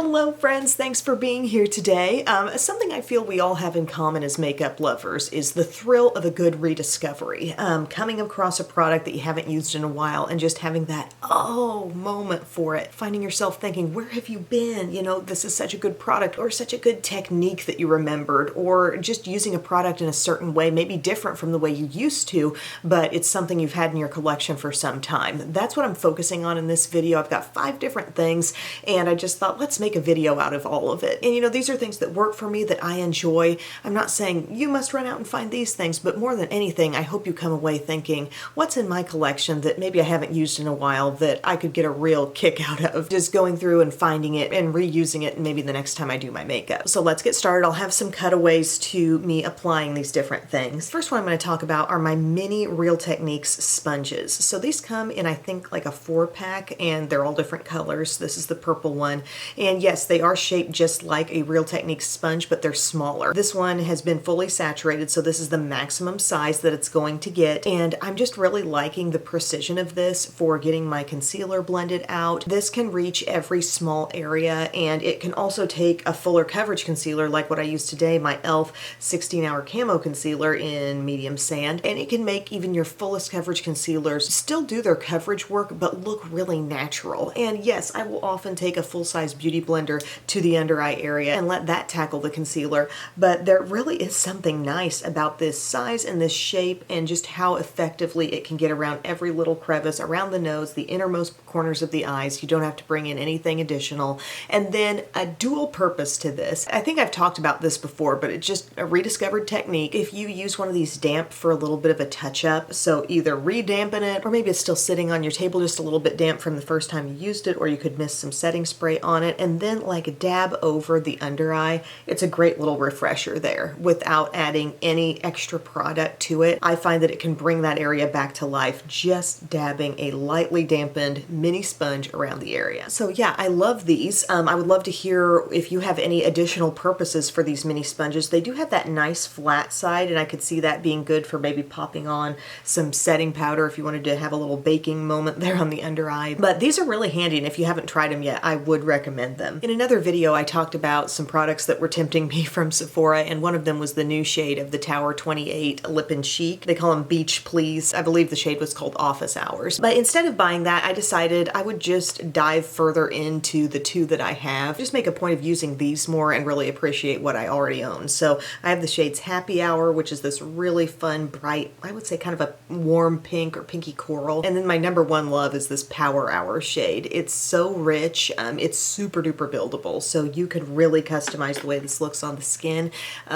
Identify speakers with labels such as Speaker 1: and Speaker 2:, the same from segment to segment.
Speaker 1: Hello friends, thanks for being here today. Something I feel we all have in common as makeup lovers is the thrill of a good rediscovery. Coming across a product that you haven't used in a while and just having that oh moment for it. Finding yourself thinking, where have you been? You know, this is such a good product, or such a good technique that you remembered, or just using a product in a certain way, maybe different from the way you used to, but it's something you've had in your collection for some time. That's what I'm focusing on in this video. I've got 5 different things, and I just thought, let's make a video out of all of it. And you know, these are things that work for me, that I enjoy. I'm not saying you must run out and find these things, but more than anything, I hope you come away thinking, what's in my collection that maybe I haven't used in a while that I could get a real kick out of just going through and finding it and reusing it maybe the next time I do my makeup. So let's get started. I'll have some cutaways to me applying these different things. First one I'm going to talk about are my mini Real Techniques sponges. So these come in, I think, like a 4-pack, and they're all different colors. This is the purple one. And yes, they are shaped just like a Real Techniques sponge, but they're smaller. This one has been fully saturated, so this is the maximum size that it's going to get. And I'm just really liking the precision of this for getting my concealer blended out. This can reach every small area, and it can also take a fuller coverage concealer like what I use today, my e.l.f. 16-Hour Camo Concealer in medium sand, and it can make even your fullest coverage concealers still do their coverage work but look really natural. And yes, I will often take a full-size beauty blender to the under eye area and let that tackle the concealer, but there really is something nice about this size and this shape and just how effectively it can get around every little crevice, around the nose, the innermost corners of the eyes. You don't have to bring in anything additional. And then a dual purpose to this. I think I've talked about this before, but it's just a rediscovered technique. If you use one of these damp for a little bit of a touch-up, so either re-dampen it, or maybe it's still sitting on your table just a little bit damp from the first time you used it, or you could miss some setting spray on it, and then like dab over the under eye. It's a great little refresher there without adding any extra product to it. I find that it can bring that area back to life just dabbing a lightly dampened mini sponge around the area. So yeah, I love these. I would love to hear if you have any additional purposes for these mini sponges. They do have that nice flat side, and I could see that being good for maybe popping on some setting powder if you wanted to have a little baking moment there on the under eye. But these are really handy, and if you haven't tried them yet, I would recommend them. In another video, I talked about some products that were tempting me from Sephora, and one of them was the new shade of the Tower 28 Lip and Cheek. They call them Beach Please. I believe the shade was called Office Hours. But instead of buying that, I decided I would just dive further into the 2 that I have. Just make a point of using these more and really appreciate what I already own. So I have the shades Happy Hour, which is this really fun, bright, I would say kind of a warm pink or pinky coral. And then my number 1 love is this Power Hour shade. It's so rich. It's super duper buildable. So you can really customize the way this looks on the skin.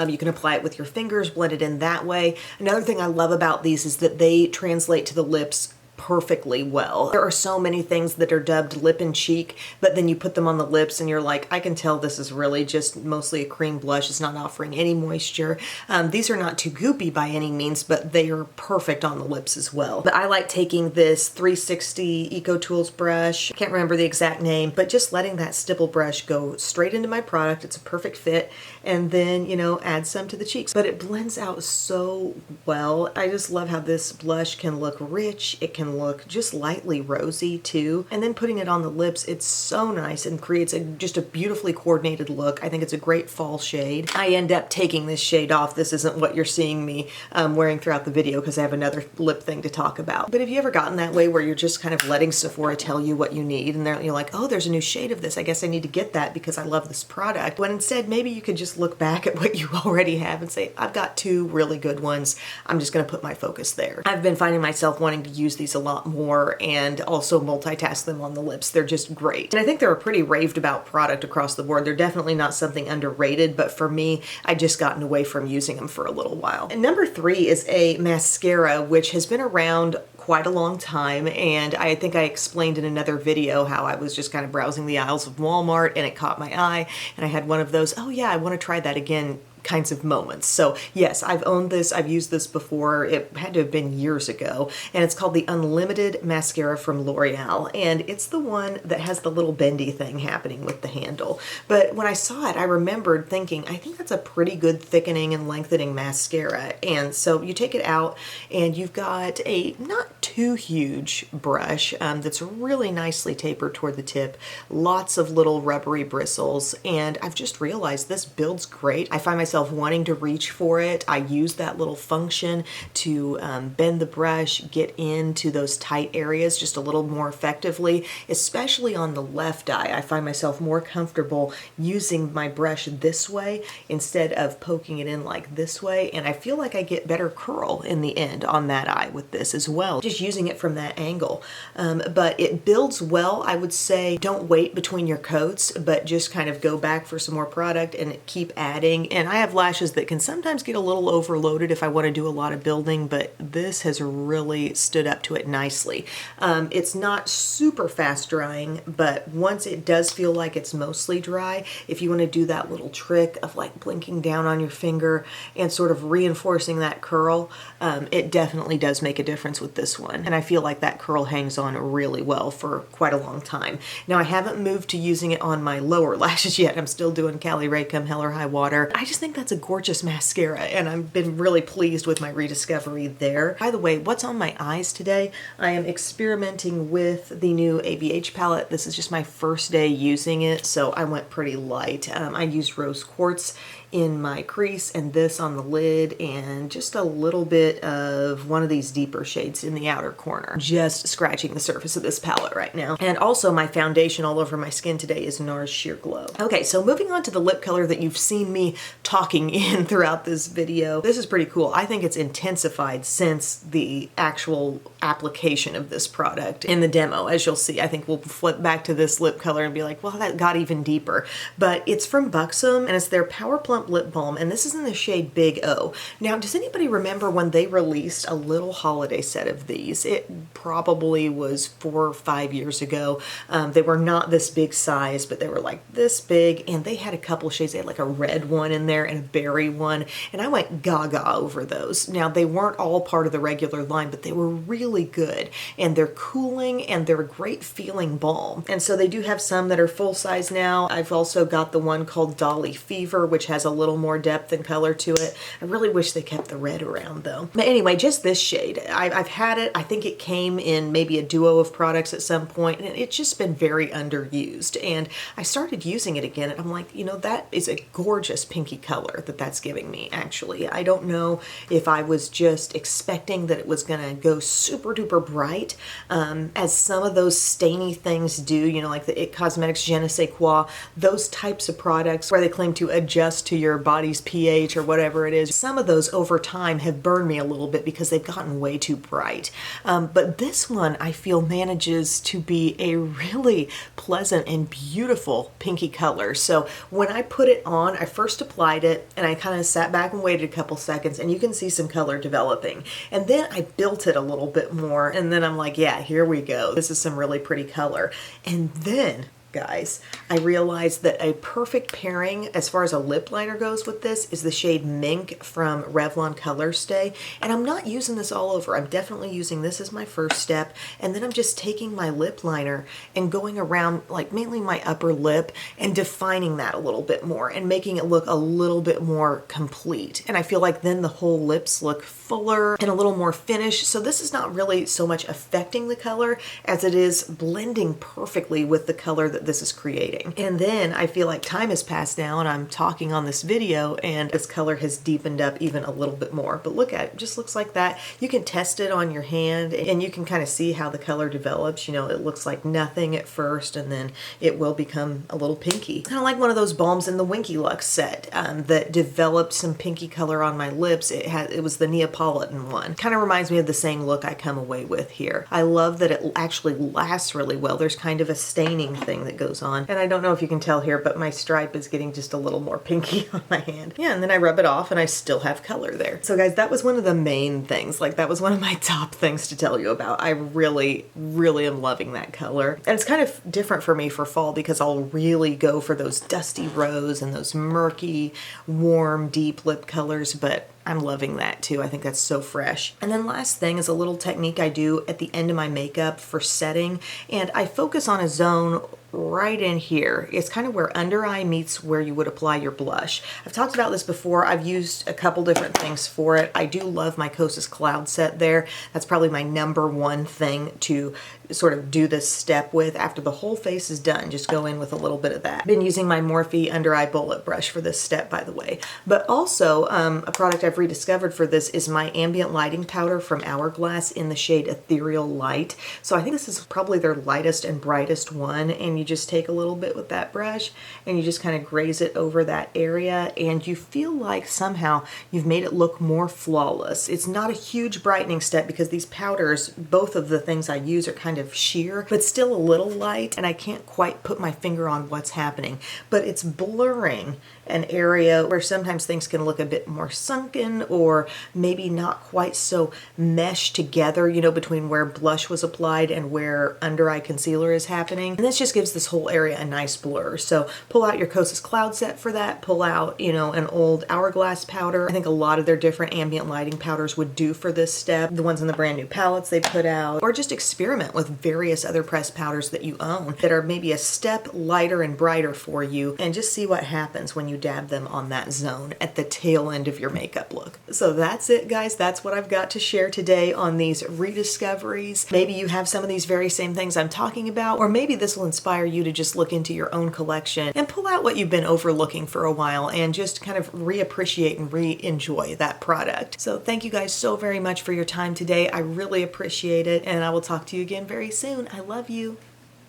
Speaker 1: You can apply it with your fingers, blend it in that way. Another thing I love about these is that they translate to the lips perfectly well. There are so many things that are dubbed lip and cheek, but then you put them on the lips and you're like, I can tell this is really just mostly a cream blush. It's not offering any moisture. These are not too goopy by any means, but they are perfect on the lips as well. But I like taking this 360 Eco Tools brush, I can't remember the exact name, but just letting that stipple brush go straight into my product. It's a perfect fit. And then, you know, add some to the cheeks. But it blends out so well. I just love how this blush can look rich. It can look just lightly rosy too. And then putting it on the lips, it's so nice and creates just a beautifully coordinated look. I think it's a great fall shade. I end up taking this shade off. This isn't what you're seeing me wearing throughout the video because I have another lip thing to talk about. But have you ever gotten that way where you're just kind of letting Sephora tell you what you need, and you're like, oh, there's a new shade of this. I guess I need to get that because I love this product. When instead, maybe you could just look back at what you already have and say, I've got 2 really good ones. I'm just going to put my focus there. I've been finding myself wanting to use these a lot more and also multitask them on the lips. They're just great. And I think they're a pretty raved about product across the board. They're definitely not something underrated, but for me, I just gotten away from using them for a little while. And number 3 is a mascara, which has been around quite a long time, and I think I explained in another video how I was just kind of browsing the aisles of Walmart and it caught my eye and I had one of those, oh yeah, I want to try that again kinds of moments. So yes, I've owned this. I've used this before. It had to have been years ago. And it's called the Unlimited Mascara from L'Oreal. And it's the one that has the little bendy thing happening with the handle. But when I saw it, I remembered thinking, I think that's a pretty good thickening and lengthening mascara. And so you take it out and you've got a not too huge brush that's really nicely tapered toward the tip. Lots of little rubbery bristles. And I've just realized this builds great. I find myself wanting to reach for it. I use that little function to bend the brush, get into those tight areas just a little more effectively, especially on the left eye. I find myself more comfortable using my brush this way instead of poking it in like this way, and I feel like I get better curl in the end on that eye with this as well, just using it from that angle. But it builds well. I would say don't wait between your coats, but just kind of go back for some more product and keep adding. And I have lashes that can sometimes get a little overloaded if I want to do a lot of building, but this has really stood up to it nicely. It's not super fast drying, but once it does feel like it's mostly dry, if you want to do that little trick of like blinking down on your finger and sort of reinforcing that curl, it definitely does make a difference with this one. And I feel like that curl hangs on really well for quite a long time. Now, I haven't moved to using it on my lower lashes yet. I'm still doing Cali Ray Come Hell or High Water. I just think that's a gorgeous mascara, and I've been really pleased with my rediscovery there. By the way, what's on my eyes today? I am experimenting with the new ABH palette. This is just my first day using it, so I went pretty light. I used rose quartz in my crease and this on the lid and just a little bit of one of these deeper shades in the outer corner. Just scratching the surface of this palette right now. And also my foundation all over my skin today is NARS Sheer Glow. Okay, so moving on to the lip color that you've seen me talking in throughout this video. This is pretty cool. I think it's intensified since the actual application of this product in the demo. As you'll see, I think we'll flip back to this lip color and be like, well, that got even deeper. But it's from Buxom and it's their Power Plump Lip Balm, and this is in the shade Big O. Now, does anybody remember when they released a little holiday set of these? It probably was 4 or 5 years ago. They were not this big size, but they were like this big, and they had a couple shades. They had like a red one in there and a berry one, and I went gaga over those. Now, they weren't all part of the regular line, but they were really good, and they're cooling, and they're a great feeling balm. And so they do have some that are full size now. I've also got the one called Dolly Fever, which has a little more depth and color to it. I really wish they kept the red around though. But anyway, just this shade. I've had it. I think it came in maybe a duo of products at some point, and it's just been very underused. And I started using it again, and I'm like, you know, that is a gorgeous pinky color that's giving me, actually. I don't know if I was just expecting that it was gonna go super duper bright, as some of those stainy things do, you know, like the IT Cosmetics Je ne sais quoi, those types of products where they claim to adjust to your body's pH or whatever it is. Some of those over time have burned me a little bit because they've gotten way too bright. But this one I feel manages to be a really pleasant and beautiful pinky color. So when I put it on, I first applied it and I kind of sat back and waited a couple seconds, and you can see some color developing. And then I built it a little bit more, and then I'm like, yeah, here we go. This is some really pretty color. And then, guys, I realized that a perfect pairing as far as a lip liner goes with this is the shade Mink from Revlon Color Stay. And I'm not using this all over. I'm definitely using this as my first step. And then I'm just taking my lip liner and going around like mainly my upper lip and defining that a little bit more and making it look a little bit more complete. And I feel like then the whole lips look fuller and a little more finished. So this is not really so much affecting the color as it is blending perfectly with the color that this is creating. And then I feel like time has passed now and I'm talking on this video and this color has deepened up even a little bit more. But look at it, just looks like that. You can test it on your hand and you can kind of see how the color develops. You know, it looks like nothing at first and then it will become a little pinky. Kind of like one of those balms in the Winky Lux set that developed some pinky color on my lips. It was the Neapolitan one. Kind of reminds me of the same look I come away with here. I love that it actually lasts really well. There's kind of a staining thing that that goes on. And I don't know if you can tell here, but my stripe is getting just a little more pinky on my hand. Yeah, and then I rub it off and I still have color there. So guys, that was one of the main things. Like that was one of my top things to tell you about. I really, really am loving that color. And it's kind of different for me for fall because I'll really go for those dusty rose and those murky, warm, deep lip colors, but I'm loving that too. I think that's so fresh. And then last thing is a little technique I do at the end of my makeup for setting, and I focus on a zone right in here. It's kind of where under eye meets where you would apply your blush. I've talked about this before. I've used a couple different things for it. I do love my Kosas Cloud Set there. That's probably my #1 thing to sort of do this step with after the whole face is done. Just go in with a little bit of that. Been using my Morphe under eye bullet brush for this step, by the way. But also a product I've rediscovered for this is my Ambient lighting powder from Hourglass in the shade Ethereal Light. So I think this is probably their lightest and brightest one, and you just take a little bit with that brush and you just kind of graze it over that area, and you feel like somehow you've made it look more flawless. It's not a huge brightening step because these powders, both of the things I use are kind of sheer, but still a little light, and I can't quite put my finger on what's happening, but it's blurring an area where sometimes things can look a bit more sunken or maybe not quite so meshed together, you know, between where blush was applied and where under eye concealer is happening. And this just gives this whole area a nice blur. So pull out your Kosas Cloud Set for that. Pull out, you know, an old Hourglass powder. I think a lot of their different ambient lighting powders would do for this step. The ones in the brand new palettes they put out, or just experiment with various other pressed powders that you own that are maybe a step lighter and brighter for you, and just see what happens when you dab them on that zone at the tail end of your makeup look. So that's it, guys. That's what I've got to share today on these rediscoveries. Maybe you have some of these very same things I'm talking about, or maybe this will inspire you to just look into your own collection and pull out what you've been overlooking for a while and just kind of reappreciate and re-enjoy that product. So thank you guys so very much for your time today. I really appreciate it, and I will talk to you again very soon. I love you.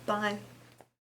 Speaker 1: Bye.